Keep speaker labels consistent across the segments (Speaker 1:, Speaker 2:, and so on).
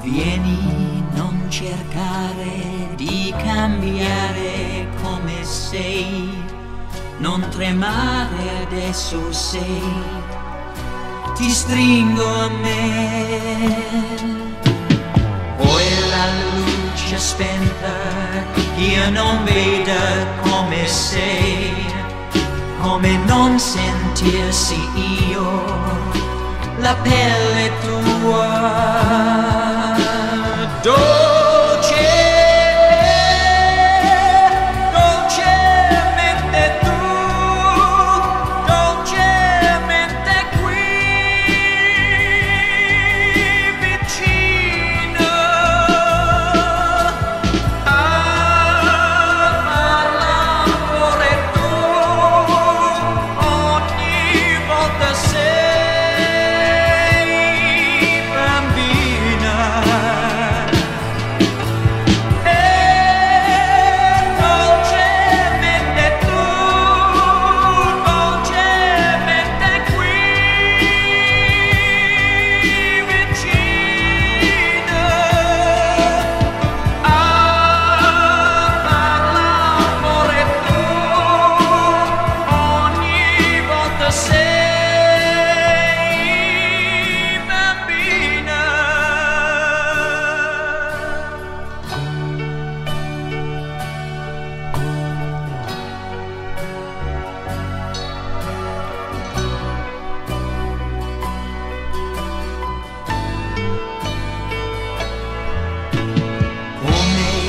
Speaker 1: Vieni, non cercare di cambiare come sei, non tremare, adesso sei, ti stringo a me. Poi la luce spenta, io non vedo come sei, come non sentirsi io, la pelle tua. Dolce, dolcemente tu, dolcemente qui vicino all'amore tu, ogni volta sei bambina.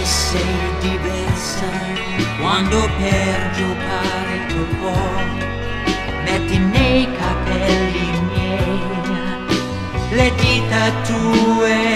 Speaker 1: Sei diversa quando per giocare tu metti nei capelli miei le dita tue